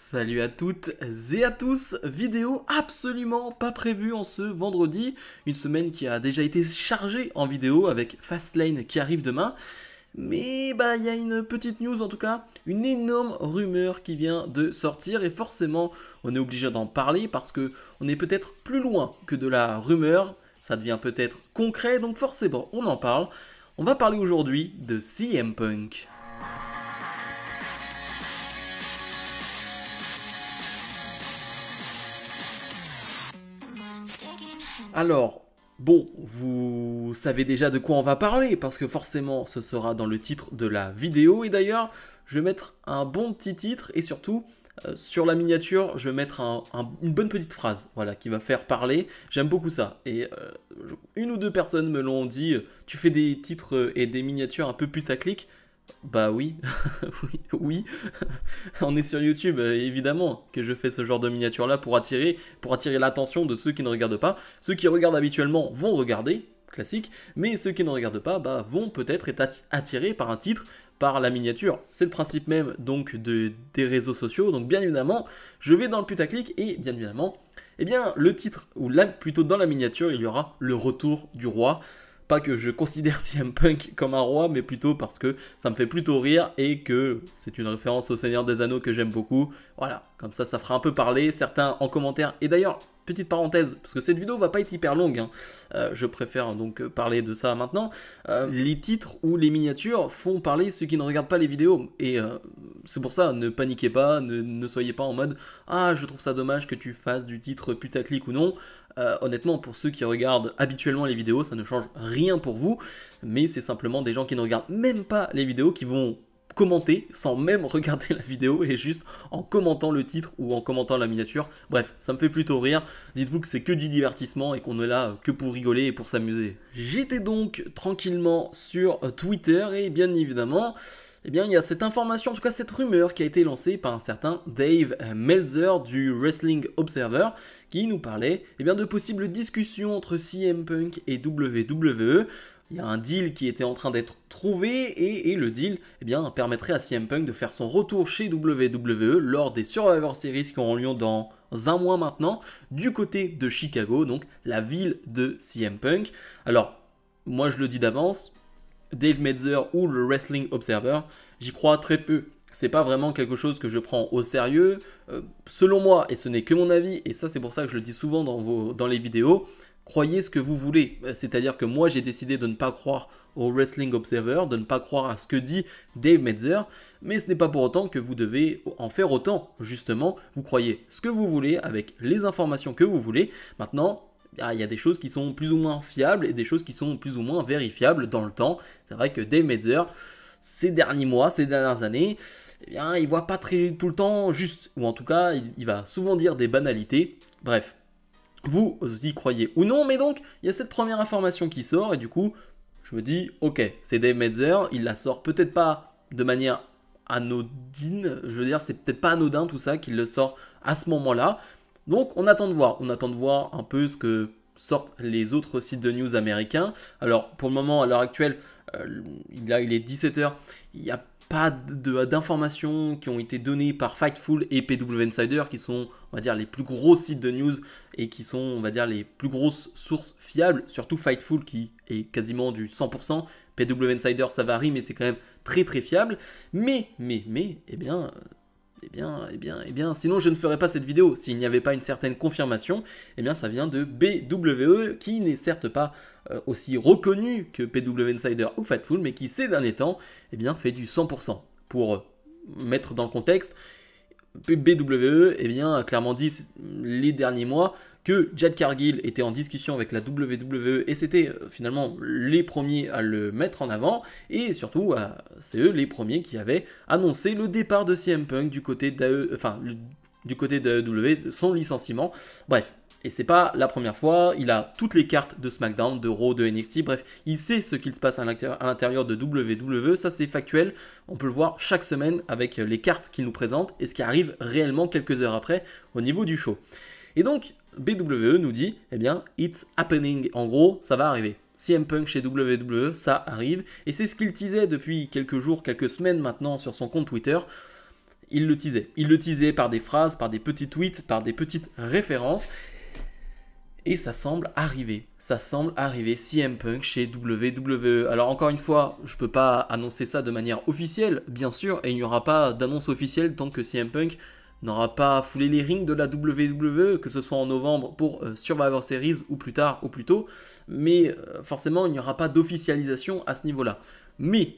Salut à toutes et à tous, vidéo absolument pas prévue en ce vendredi, une semaine qui a déjà été chargée en vidéo avec Fastlane qui arrive demain, mais il y a une petite news en tout cas, une énorme rumeur qui vient de sortir et forcément on est obligé d'en parler parce que on est peut-être plus loin que de la rumeur, ça devient peut-être concret donc forcément on en parle. On va parler aujourd'hui de CM Punk. Alors, bon, vous savez déjà de quoi on va parler, parce que forcément ce sera dans le titre de la vidéo, et d'ailleurs, je vais mettre un bon petit titre, et surtout, sur la miniature, je vais mettre une bonne petite phrase, voilà, qui va faire parler, j'aime beaucoup ça, et une ou deux personnes me l'ont dit, tu fais des titres et des miniatures un peu putaclic. Bah oui, oui, on est sur YouTube, évidemment que je fais ce genre de miniature là pour attirer l'attention de ceux qui ne regardent pas. Ceux qui regardent habituellement vont regarder, classique, mais ceux qui ne regardent pas vont peut-être être attirés par un titre, par la miniature. C'est le principe même donc des réseaux sociaux, donc bien évidemment, je vais dans le putaclic et bien évidemment, eh bien le titre, ou là plutôt dans la miniature, il y aura le retour du roi. Pas que je considère CM Punk comme un roi, mais plutôt parce que ça me fait plutôt rire et que c'est une référence au Seigneur des Anneaux que j'aime beaucoup. Voilà, comme ça fera un peu parler, certains en commentaire. Et d'ailleurs, petite parenthèse, parce que cette vidéo va pas être hyper longue, hein. Je préfère donc parler de ça maintenant. Les titres ou les miniatures font parler ceux qui ne regardent pas les vidéos. Et c'est pour ça, ne paniquez pas, ne soyez pas en mode « Ah, je trouve ça dommage que tu fasses du titre putaclic ou non ». Honnêtement, pour ceux qui regardent habituellement les vidéos, ça ne change rien pour vous, mais c'est simplement des gens qui ne regardent même pas les vidéos qui vont commenter sans même regarder la vidéo et juste en commentant le titre ou en commentant la miniature. Bref, ça me fait plutôt rire. Dites-vous que c'est que du divertissement et qu'on est là que pour rigoler et pour s'amuser. J'étais donc tranquillement sur Twitter et bien évidemment, eh bien, il y a cette information, en tout cas cette rumeur qui a été lancée par un certain Dave Meltzer du Wrestling Observer qui nous parlait de possibles discussions entre CM Punk et WWE. Il y a un deal qui était en train d'être trouvé et le deal permettrait à CM Punk de faire son retour chez WWE lors des Survivor Series qui auront lieu dans un mois maintenant du côté de Chicago, donc la ville de CM Punk. Alors, moi je le dis d'avance, Dave Meltzer ou le Wrestling Observer, j'y crois très peu. C'est pas vraiment quelque chose que je prends au sérieux. Selon moi, et ce n'est que mon avis, et ça c'est pour ça que je le dis souvent dans les vidéos, croyez ce que vous voulez. C'est-à-dire que moi j'ai décidé de ne pas croire au Wrestling Observer, de ne pas croire à ce que dit Dave Meltzer, mais ce n'est pas pour autant que vous devez en faire autant. Justement, vous croyez ce que vous voulez avec les informations que vous voulez. Maintenant, il y a des choses qui sont plus ou moins fiables et des choses qui sont plus ou moins vérifiables dans le temps. C'est vrai que Dave Meltzer, ces derniers mois, ces dernières années, il voit pas tout le temps juste, ou en tout cas, il va souvent dire des banalités. Bref, vous y croyez ou non, mais donc, il y a cette première information qui sort, et du coup, je me dis, ok, c'est Dave Meltzer, il la sort peut-être pas de manière anodine, je veux dire, c'est peut-être pas anodin tout ça, qu'il le sort à ce moment-là. Donc on attend de voir un peu ce que sortent les autres sites de news américains. Alors pour le moment, à l'heure actuelle, il est 17h, il n'y a pas d'informations qui ont été données par Fightful et PW Insider qui sont, on va dire, les plus gros sites de news et qui sont, on va dire, les plus grosses sources fiables, surtout Fightful qui est quasiment du 100%, PW Insider ça varie mais c'est quand même très très fiable, mais, sinon je ne ferais pas cette vidéo s'il n'y avait pas une certaine confirmation. Ça vient de BWE qui n'est certes pas aussi reconnu que PW Insider ou Fightful, mais qui ces derniers temps fait du 100%. Pour mettre dans le contexte, BWE a clairement dit les derniers mois que Jade Cargill était en discussion avec la WWE et c'était finalement les premiers à le mettre en avant et surtout c'est eux les premiers qui avaient annoncé le départ de CM Punk du côté d'AEW, son licenciement. Bref, et c'est pas la première fois, il a toutes les cartes de SmackDown, de Raw, de NXT, bref, il sait ce qu'il se passe à l'intérieur de WWE, ça c'est factuel, on peut le voir chaque semaine avec les cartes qu'il nous présente et ce qui arrive réellement quelques heures après au niveau du show. Et donc, BWE nous dit, it's happening. En gros, ça va arriver. CM Punk chez WWE, ça arrive. Et c'est ce qu'il teasait depuis quelques jours, quelques semaines maintenant sur son compte Twitter. il le teasait. Il le teasait par des phrases, par des petits tweets, par des petites références. Et ça semble arriver. Ça semble arriver. CM Punk chez WWE. Alors encore une fois, je ne peux pas annoncer ça de manière officielle, bien sûr. Et il n'y aura pas d'annonce officielle tant que CM Punk n'aura pas foulé les rings de la WWE, que ce soit en novembre pour Survivor Series ou plus tard ou plus tôt. Mais forcément, il n'y aura pas d'officialisation à ce niveau-là. Mais,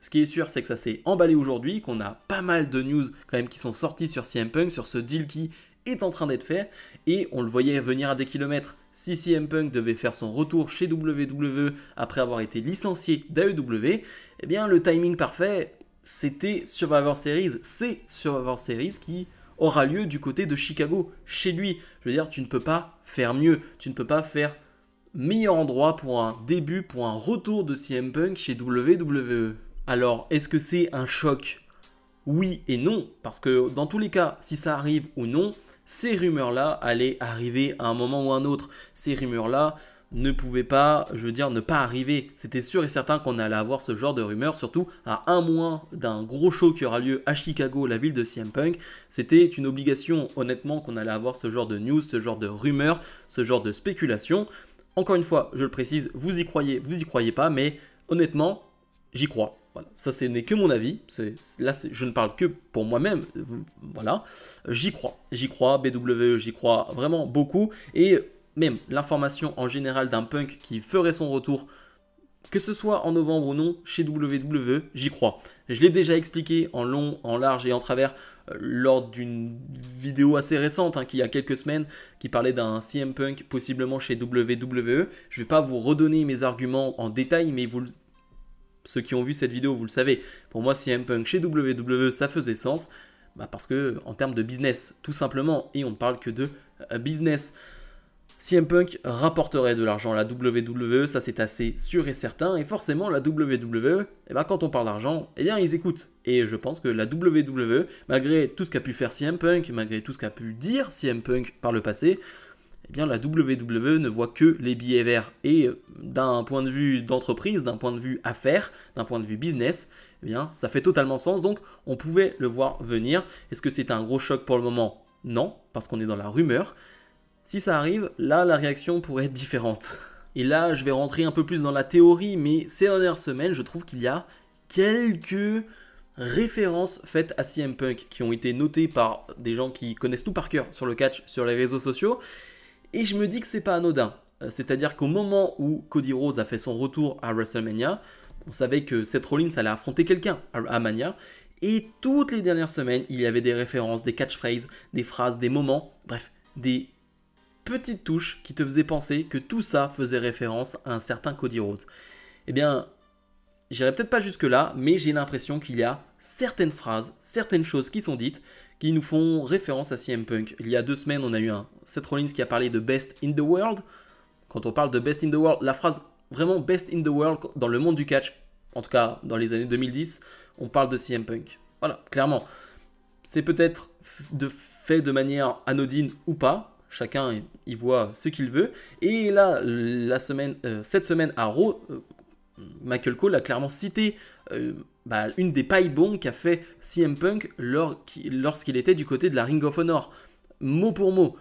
ce qui est sûr, c'est que ça s'est emballé aujourd'hui, qu'on a pas mal de news quand même qui sont sorties sur CM Punk, sur ce deal qui est en train d'être fait, et on le voyait venir à des kilomètres. Si CM Punk devait faire son retour chez WWE après avoir été licencié d'AEW, eh bien le timing parfait, c'était Survivor Series. C'est Survivor Series qui aura lieu du côté de Chicago, chez lui. Je veux dire, tu ne peux pas faire mieux, tu ne peux pas faire meilleur endroit pour un début, pour un retour de CM Punk chez WWE. Alors, est-ce que c'est un choc ? Oui et non, parce que dans tous les cas, si ça arrive ou non, ces rumeurs-là allaient arriver à un moment ou à un autre. Ces rumeurs-là ne pouvaient pas, je veux dire, ne pas arriver. C'était sûr et certain qu'on allait avoir ce genre de rumeurs, surtout à un mois d'un gros show qui aura lieu à Chicago, la ville de CM Punk. C'était une obligation, honnêtement, qu'on allait avoir ce genre de news, ce genre de rumeurs, ce genre de spéculation. Encore une fois, je le précise, vous y croyez pas, mais honnêtement, j'y crois. Voilà, ça ce n'est que mon avis, là je ne parle que pour moi-même, voilà, j'y crois, BW, j'y crois vraiment beaucoup, et même l'information en général d'un Punk qui ferait son retour, que ce soit en novembre ou non, chez WWE, j'y crois. Je l'ai déjà expliqué en long, en large et en travers lors d'une vidéo assez récente, qui il y a quelques semaines, qui parlait d'un CM Punk possiblement chez WWE. Je ne vais pas vous redonner mes arguments en détail, mais ceux qui ont vu cette vidéo, vous le savez, pour moi CM Punk chez WWE, ça faisait sens, parce que en termes de business, tout simplement, et on ne parle que de business, CM Punk rapporterait de l'argent à la WWE, ça c'est assez sûr et certain, et forcément la WWE, quand on parle d'argent, ils écoutent. Et je pense que la WWE, malgré tout ce qu'a pu faire CM Punk, malgré tout ce qu'a pu dire CM Punk par le passé, la WWE ne voit que les billets verts. Et d'un point de vue d'entreprise, d'un point de vue affaires, d'un point de vue business, ça fait totalement sens. Donc, on pouvait le voir venir. Est-ce que c'est un gros choc pour le moment ? Non, parce qu'on est dans la rumeur. Si ça arrive, là, la réaction pourrait être différente. Et là, je vais rentrer un peu plus dans la théorie, mais ces dernières semaines, je trouve qu'il y a quelques références faites à CM Punk qui ont été notées par des gens qui connaissent tout par cœur sur le catch, sur les réseaux sociaux. Et je me dis que c'est pas anodin. C'est-à-dire qu'au moment où Cody Rhodes a fait son retour à WrestleMania, on savait que Seth Rollins allait affronter quelqu'un à Mania. Et toutes les dernières semaines, il y avait des références, des catchphrases, des phrases, des moments, bref, des petites touches qui te faisaient penser que tout ça faisait référence à un certain Cody Rhodes. J'irai peut-être pas jusque-là, mais j'ai l'impression qu'il y a certaines phrases, certaines choses qui sont dites qui nous font référence à CM Punk. Il y a 2 semaines, on a eu un Seth Rollins qui a parlé de Best in the World. Quand on parle de Best in the World, la phrase vraiment Best in the World dans le monde du catch, en tout cas dans les années 2010, on parle de CM Punk. Voilà, clairement. C'est peut-être fait de manière anodine ou pas. Chacun y voit ce qu'il veut. Et là, cette semaine à Raw, Michael Cole a clairement cité une des pailles-bombes qu'a fait CM Punk lorsqu'il était du côté de la Ring of Honor. Mot pour mot.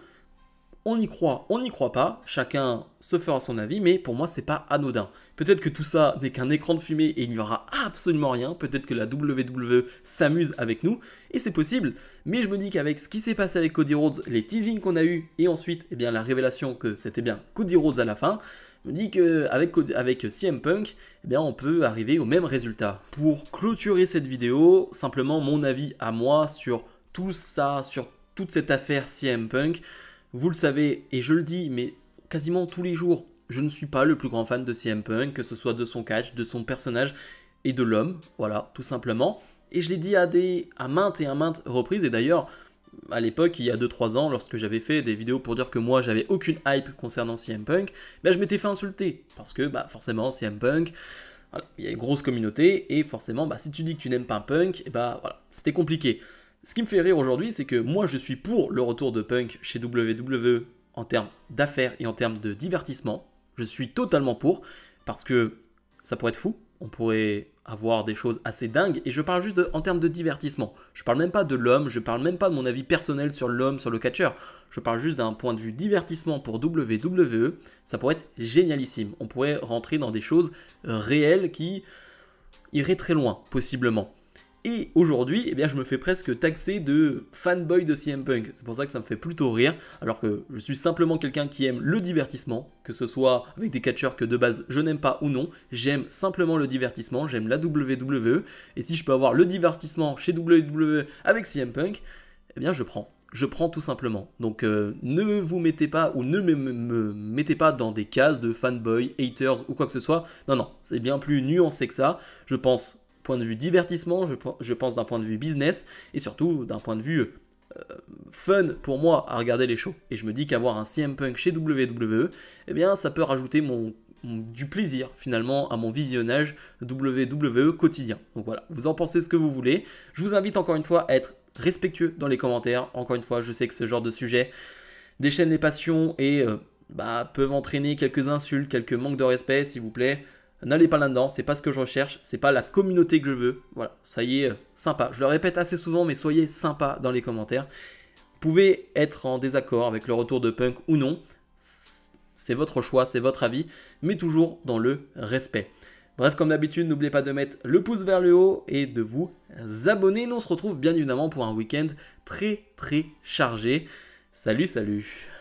On y croit pas, chacun se fera son avis, mais pour moi c'est pas anodin. Peut-être que tout ça n'est qu'un écran de fumée et il n'y aura absolument rien, peut-être que la WWE s'amuse avec nous, et c'est possible, mais je me dis qu'avec ce qui s'est passé avec Cody Rhodes, les teasings qu'on a eu, et ensuite la révélation que c'était bien Cody Rhodes à la fin, je me dis qu'avec CM Punk, on peut arriver au même résultat. Pour clôturer cette vidéo, simplement mon avis à moi sur tout ça, sur toute cette affaire CM Punk. Vous le savez, et je le dis, mais quasiment tous les jours, je ne suis pas le plus grand fan de CM Punk, que ce soit de son catch, de son personnage et de l'homme, voilà, tout simplement. Et je l'ai dit à maintes reprises, et d'ailleurs, à l'époque, il y a 2-3 ans, lorsque j'avais fait des vidéos pour dire que moi, j'avais aucune hype concernant CM Punk, je m'étais fait insulter, parce que forcément, CM Punk, voilà, il y a une grosse communauté, et forcément, si tu dis que tu n'aimes pas un Punk, voilà, c'était compliqué. Ce qui me fait rire aujourd'hui, c'est que moi je suis pour le retour de Punk chez WWE en termes d'affaires et en termes de divertissement. Je suis totalement pour, parce que ça pourrait être fou. On pourrait avoir des choses assez dingues, et je parle juste en termes de divertissement. Je parle même pas de l'homme, je parle même pas de mon avis personnel sur l'homme, sur le catcheur. Je parle juste d'un point de vue divertissement pour WWE, ça pourrait être génialissime. On pourrait rentrer dans des choses réelles qui iraient très loin, possiblement. Et aujourd'hui, eh bien, je me fais presque taxer de fanboy de CM Punk. C'est pour ça que ça me fait plutôt rire, alors que je suis simplement quelqu'un qui aime le divertissement, que ce soit avec des catcheurs que de base je n'aime pas ou non. J'aime simplement le divertissement, j'aime la WWE, et si je peux avoir le divertissement chez WWE avec CM Punk, eh bien je prends. Je prends tout simplement. Donc ne vous mettez pas ou ne me mettez pas dans des cases de fanboy, haters ou quoi que ce soit. Non, non, c'est bien plus nuancé que ça. Je pense point de vue divertissement, je pense d'un point de vue business et surtout d'un point de vue fun pour moi à regarder les shows. Et je me dis qu'avoir un CM Punk chez WWE, eh bien ça peut rajouter du plaisir finalement à mon visionnage WWE quotidien. Donc voilà, vous en pensez ce que vous voulez. Je vous invite encore une fois à être respectueux dans les commentaires. Encore une fois, je sais que ce genre de sujet déchaîne les passions et peuvent entraîner quelques insultes, quelques manques de respect, s'il vous plaît. N'allez pas là-dedans, c'est pas ce que je recherche, c'est pas la communauté que je veux. Voilà, ça y est, sympa. Je le répète assez souvent, mais soyez sympa dans les commentaires. Vous pouvez être en désaccord avec le retour de Punk ou non. C'est votre choix, c'est votre avis, mais toujours dans le respect. Bref, comme d'habitude, n'oubliez pas de mettre le pouce vers le haut et de vous abonner. Nous, on se retrouve bien évidemment pour un week-end très chargé. Salut, salut!